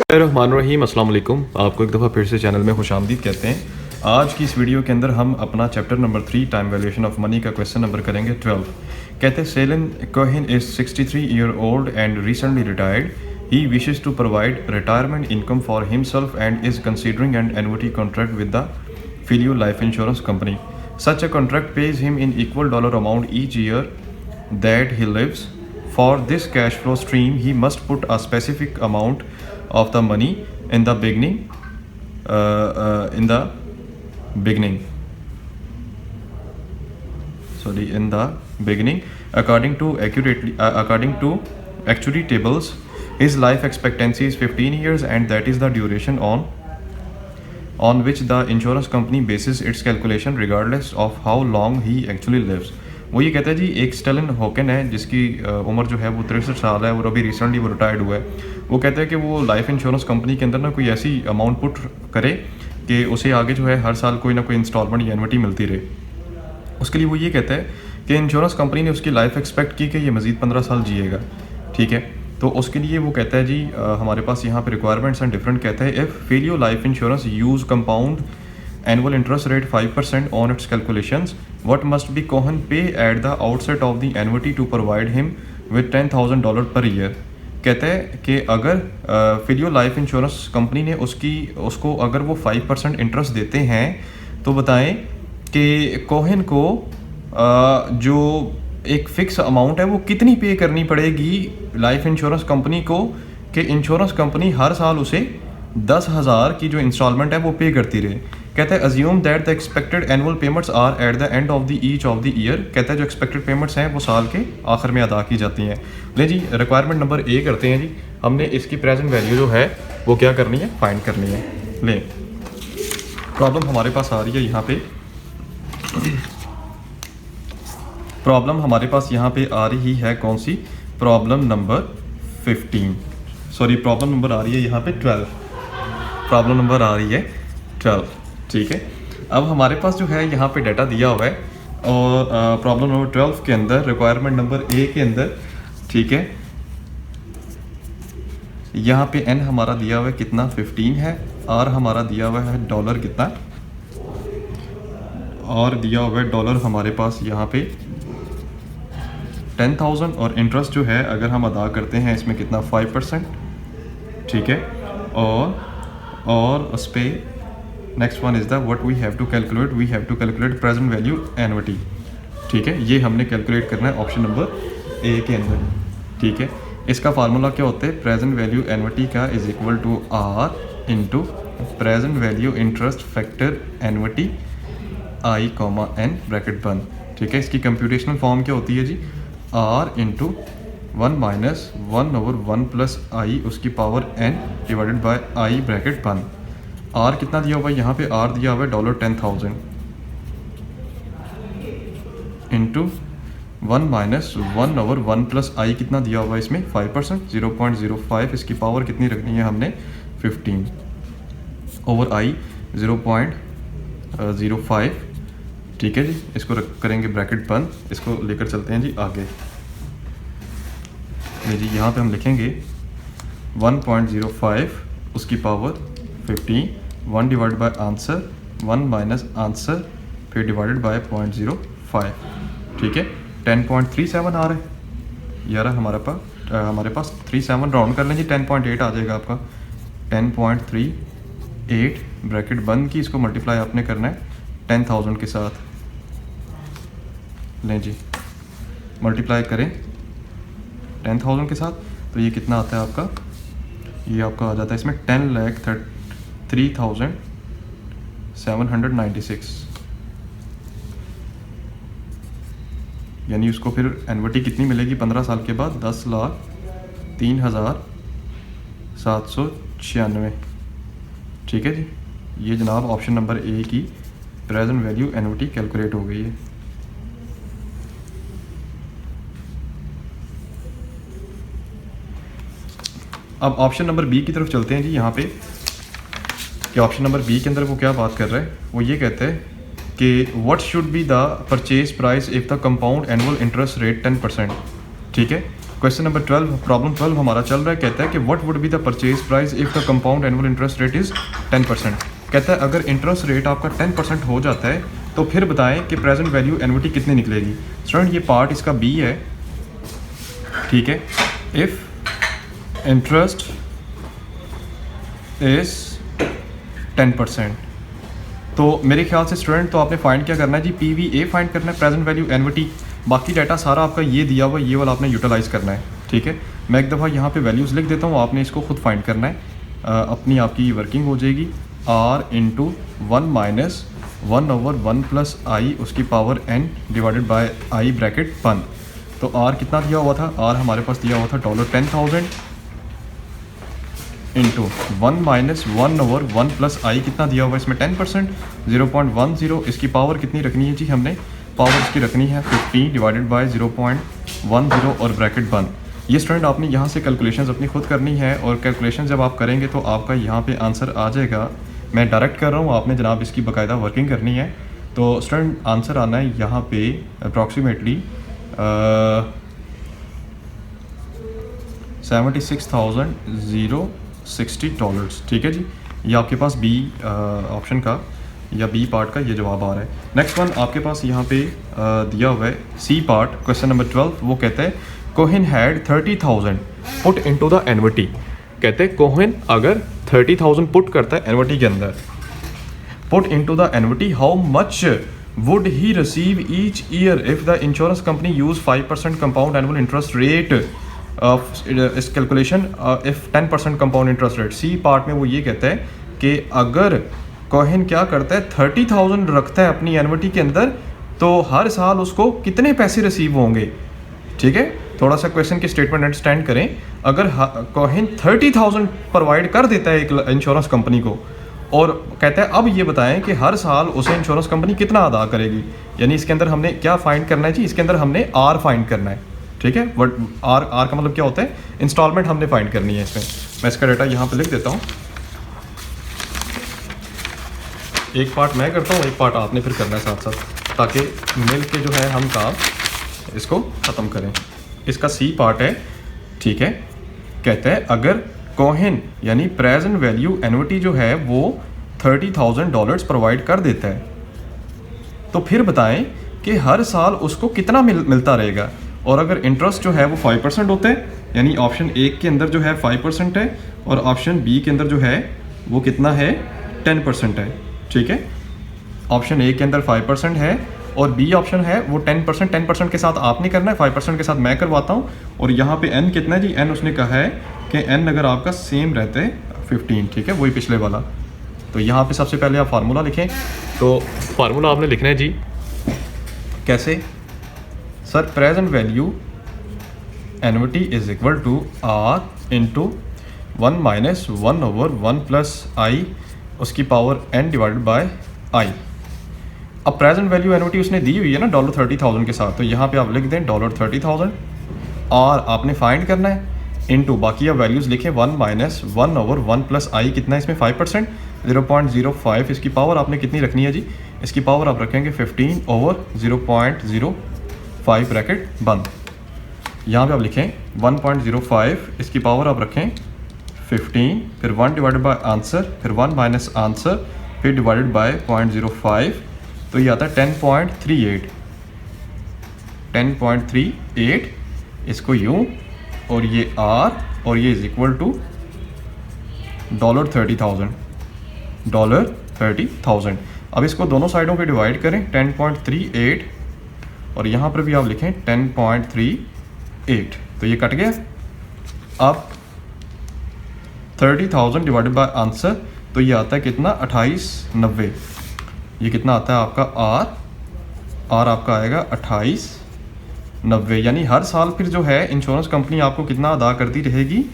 बिस्मिल्लाहिर्रहमानिर्रहीम, अस्सलाम वालेकुम। आपको एक दफ़ा फिर से चैनल में खुशामदीद कहते हैं। आज की इस वीडियो के अंदर हम अपना chapter number 3 time valuation of money का क्वेश्चन नंबर करेंगे 12। कहते हैं Celine Cohen is 63 year old and recently retired. He wishes to provide retirement income for himself and is considering an annuity contract with the Filio Life Insurance Company. Such a contract pays him in equal dollar amount each year that he lives. For this cash flow stream, he must put a specific amount of the money in the beginning. In the beginning. According to actuary tables, his life expectancy is 15 years, and that is the duration on which the insurance company bases its calculation regardless of how long he actually lives. वो ये कहता है जी, एक Stalin Hawking है जिसकी उम्र जो है वो 63 साल है और अभी रिसेंटली वो रिटायर्ड हुआ है। वो कहता है कि वो लाइफ इंश्योरेंस कंपनी के अंदर ना कोई ऐसी अमाउंट पुट करे कि उसे आगे जो है हर साल कोई ना कोई इंस्टॉलमेंट या एन्युटी मिलती रहे। उसके लिए वो ये कहता है कि इंश्योरेंस कंपनी ने उसकी लाइफ एक्सपेक्ट की कि ये मज़ीद 15 साल जिएगा, ठीक है। तो उसके लिए वो कहता है जी, हमारे पास यहाँ पे रिक्वायरमेंट्स एंड डिफरेंट कहता है if Filio life insurance use compound annual interest rate 5% on its calculations, what must be Cohen pay at the outset of the annuity to provide him with $10,000 per year. कहता है कि अगर Filio life insurance company ने उसको अगर वो 5% interest देते हैं तो बताएं कि कोहन को जो एक फ़िक्स अमाउंट है वो कितनी पे करनी पड़ेगी लाइफ इंश्योरेंस कंपनी को, कि इंश्योरेंस कंपनी हर साल उसे 10,000 की जो इंस्टॉलमेंट है वो पे करती रहे। कहता है assume that the expected annual payments are at the end of the each of the year. कहता है जो एक्सपेक्टेड पेमेंट्स हैं वो साल के आखिर में अदा की जाती हैं। ले जी, रिक्वायरमेंट नंबर ए करते हैं जी। हमने इसकी प्रेजेंट वैल्यू जो है वो क्या करनी है, फाइंड करनी है। ले, प्रॉब्लम हमारे पास आ रही है यहाँ पे, प्रॉब्लम हमारे पास यहाँ पे आ रही है कौन सी, problem number 15, sorry problem number आ रही है यहाँ पे 12, प्रॉब्लम नंबर आ रही है 12, ठीक है। अब हमारे पास जो है यहाँ पे डाटा दिया हुआ है और प्रॉब्लम नंबर 12 के अंदर रिक्वायरमेंट नंबर ए के अंदर, ठीक है, यहाँ पे एन हमारा दिया हुआ है कितना 15 है, आर हमारा दिया हुआ है डॉलर कितना, और दिया हुआ है डॉलर हमारे पास यहाँ पे 10,000, और इंटरेस्ट जो है अगर हम अदा करते हैं इसमें कितना 5%, ठीक है। और उस पर next one is the what we have to calculate present value annuity, ठीक है। ये हमने कैलकुलेट करना है ऑप्शन नंबर ए के अंदर, ठीक है। इसका फार्मूला क्या होता है, प्रेजेंट वैल्यू एन्युटी का is equal to R into present value interest factor annuity I comma N bracket बंद, ठीक है। इसकी कंप्यूटेशनल फॉर्म क्या होती है जी, आर इंटू 1 माइनस 1/1 प्लस आई उसकी power n divided by I bracket बंद। आर कितना दिया हुआ है यहाँ पे, आर दिया हुआ है $10,000 इंटू 1 माइनस 1/1 प्लस आई कितना दिया हुआ है इसमें 5%, 0.05, इसकी पावर कितनी रखनी है हमने 15 ओवर आई 0.05, ठीक है जी। इसको करेंगे ब्रैकेट बंद, इसको लेकर चलते हैं जी आगे। जी यहाँ पे हम लिखेंगे 1.05 उसकी power 15, 1 divide by answer 1 minus answer फिर डिवाइडेड बाय 0.05, ठीक है। 10.37 आ रहा है यार हमारे पास 37 राउंड कर लें जी, 10.8 आ जाएगा आपका, 10.38 ब्रैकेट बंद की, इसको मल्टीप्लाई आपने करना है 10,000 के साथ। लें जी, मल्टीप्लाई करें 10,000 के साथ तो ये कितना आता है आपका, ये आपका आ जाता है इसमें 10,03,796, यानी उसको फिर एन्युटी कितनी मिलेगी 15 साल के बाद, 10,03,796, ठीक है जी। ये जनाब ऑप्शन नंबर ए की प्रेजेंट वैल्यू एन्युटी कैलकुलेट हो गई है। अब ऑप्शन नंबर बी की तरफ चलते हैं जी। यहाँ पे कि ऑप्शन नंबर बी के अंदर वो क्या बात कर रहा है, वो ये कहते हैं कि what should be the purchase price if the compound annual interest rate 10%, ठीक है। क्वेश्चन नंबर 12, प्रॉब्लम 12 हमारा चल रहा है। कहता है कि what would be the purchase price if the compound annual interest rate is 10%। कहता है अगर इंटरेस्ट रेट आपका 10% हो जाता है तो फिर बताएं कि प्रेजेंट वैल्यू एनुअलिटी कितनी निकलेगी। स्टूडेंट ये पार्ट इसका बी है, ठीक है। इफ़ इंटरेस्ट इज़ 10%, तो मेरे ख्याल से स्टूडेंट तो आपने फाइंड क्या करना है जी, PVA फाइंड करना है, प्रेजेंट वैल्यू एनुअलिटी। बाकी डाटा सारा आपका ये दिया हुआ, ये वाला आपने यूटिलाइज़ करना है, ठीक है। मैं एक दफ़ा यहाँ पे वैल्यूज़ लिख देता हूँ, आपने इसको खुद फाइंड करना है। अपनी आपकी वर्किंग हो जाएगी R इंटू 1 माइनस 1/1 प्लस आई उसकी power n divided by I bracket 1। तो R कितना दिया हुआ था, R हमारे पास दिया हुआ था $10,000 इंटू 1 माइनस 1/1 प्लस आई कितना दिया हुआ है इसमें 10%, 0.10। इसकी पावर कितनी रखनी है जी, हमने पावर इसकी रखनी है 15 डिवाइडेड बाय 0.10 और ब्रैकेट 1। ये स्टूडेंट आपने यहाँ से कैलकुलेशंस अपनी खुद करनी है, और कैलकुलेशन जब आप करेंगे तो आपका यहाँ पे आंसर आ जाएगा। मैं डायरेक्ट कर रहा हूँ, आपने जनाब इसकी बाकायदा वर्किंग करनी है। तो स्टूडेंट आंसर आना है यहाँ पे अप्रॉक्सीमेटली $76,060, ठीक है जी। ये आपके पास बी ऑप्शन का या बी पार्ट का ये जवाब आ रहा है। नेक्स्ट वन आपके पास यहाँ पे दिया हुआ है सी पार्ट, क्वेश्चन नंबर 12। वो कहते हैं Cohen had 30,000 put into the annuity. कहते हैं कोहिन अगर 30,000 पुट करता है एन्युटी के अंदर, put into the annuity, how much would he receive each year if the insurance company use 5% compound annual interest rate of its calculation if 10% compound interest rate. C part में वो ये कहता है कि अगर कोहिन क्या करता है 30,000 रखता है अपनी एन्युटी के अंदर, तो हर साल उसको कितने पैसे रिसीव होंगे, ठीक है। थोड़ा सा क्वेश्चन की स्टेटमेंट अंडरस्टैंड करें। अगर कोहिन 30,000 प्रोवाइड कर देता है एक इंश्योरेंस कंपनी को, और कहता है अब ये बताएं कि हर साल उसे इंश्योरेंस कंपनी कितना अदा करेगी, यानी इसके अंदर हमने क्या फाइंड करना है जी, इसके अंदर हमने आर फाइंड करना है, ठीक है। बट आर का मतलब क्या होता है, इंस्टॉलमेंट हमने फाइंड करनी है इसमें। मैं इसका डाटा यहाँ पे लिख देता हूँ, एक पार्ट मैं करता हूँ, एक पार्ट आपने फिर करना है साथ साथ, ताकि मिल के जो है हम काम इसको ख़त्म करें। इसका सी पार्ट है, ठीक है। कहते हैं अगर कोहिन यानी प्रेजेंट वैल्यू एन्युटी जो है वो $30,000 प्रोवाइड कर देता है, तो फिर बताएं कि हर साल उसको कितना मिलता रहेगा। और अगर इंटरेस्ट जो है वो 5% होता है, यानी ऑप्शन ए के अंदर जो है 5% है, और ऑप्शन बी के अंदर जो है वो कितना है 10% है, ठीक है। ऑप्शन ए के अंदर 5% है और बी ऑप्शन है वो 10%। 10% के साथ आपने करना है, 5% के साथ मैं करवाता हूँ। और यहाँ पे n कितना है जी, n उसने कहा है कि n अगर आपका सेम रहता है 15, ठीक है, वही पिछले वाला। तो यहाँ पे सबसे पहले आप फार्मूला लिखें। तो फार्मूला आपने लिखना है जी, कैसे sir, present value annuity is equal to R into 1 minus 1/1 plus आई उसकी power n divided by i. अब प्रेजेंट वैल्यू एन्युटी उसने दी हुई है ना $30,000 के साथ, तो यहाँ पे आप लिख दें $30,000, और आपने फाइंड करना है इनटू बाकी आप वैल्यूज़ लिखें 1 माइनस 1/1 प्लस आई कितना है इसमें 5%, 0.05। इसकी पावर आपने कितनी रखनी है जी, इसकी पावर आप रखेंगे 15/0.05 ब्रैकेट बंद। यहाँ पे आप लिखें 1.05, इसकी पावर आप रखें 15, फिर 1 डिवाइडेड बाय आंसर, फिर 1 माइनस आंसर, फिर डिवाइडेड बाय 0.05, तो ये आता है 10.38। इसको यूँ, और ये R, और ये इज इक्वल टू $30,000। अब इसको दोनों साइडों पे डिवाइड करें 10.38, और यहाँ पर भी आप लिखें 10.38, तो ये कट गया। अब 30,000 डिवाइडेड बाय आंसर, तो ये आता है कितना 2890। ये कितना आता है आपका R आपका आएगा 2890, यानी हर साल फिर जो है इंश्योरेंस कंपनी आपको कितना अदा करती रहेगी,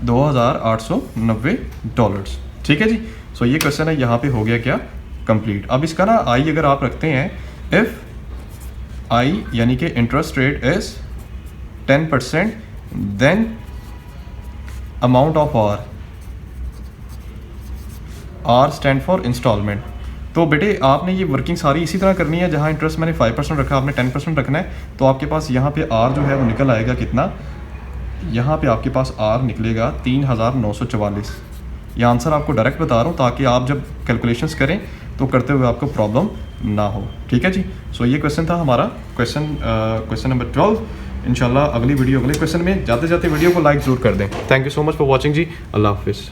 $2,890, ठीक है जी। सो ये क्वेश्चन है यहाँ पे हो गया क्या कंप्लीट। अब इसका ना आई अगर आप रखते हैं, इफ़ आई यानी कि interest rate is 10%, then amount of R stand for instalment, तो बेटे आपने ये वर्किंग सारी इसी तरह करनी है, जहाँ इंटरेस्ट मैंने 5% रखा आपने 10% रखना है। तो आपके पास यहाँ पे आर जो है वो निकल आएगा कितना, यहाँ पे आपके पास आर निकलेगा 3944। ये आंसर आपको डायरेक्ट बता रहा हूँ ताकि आप जब कैलकुलेशंस करें तो करते हुए आपको प्रॉब्लम ना हो। ठीक है जी। सो ये क्वेश्चन था हमारा क्वेश्चन नंबर 12। इंशाल्लाह अगली वीडियो अगले क्वेश्चन में। जाते जाते वीडियो को लाइक ज़रूर कर दें। Thank you so much for watching जी। अल्लाह हाफिज़।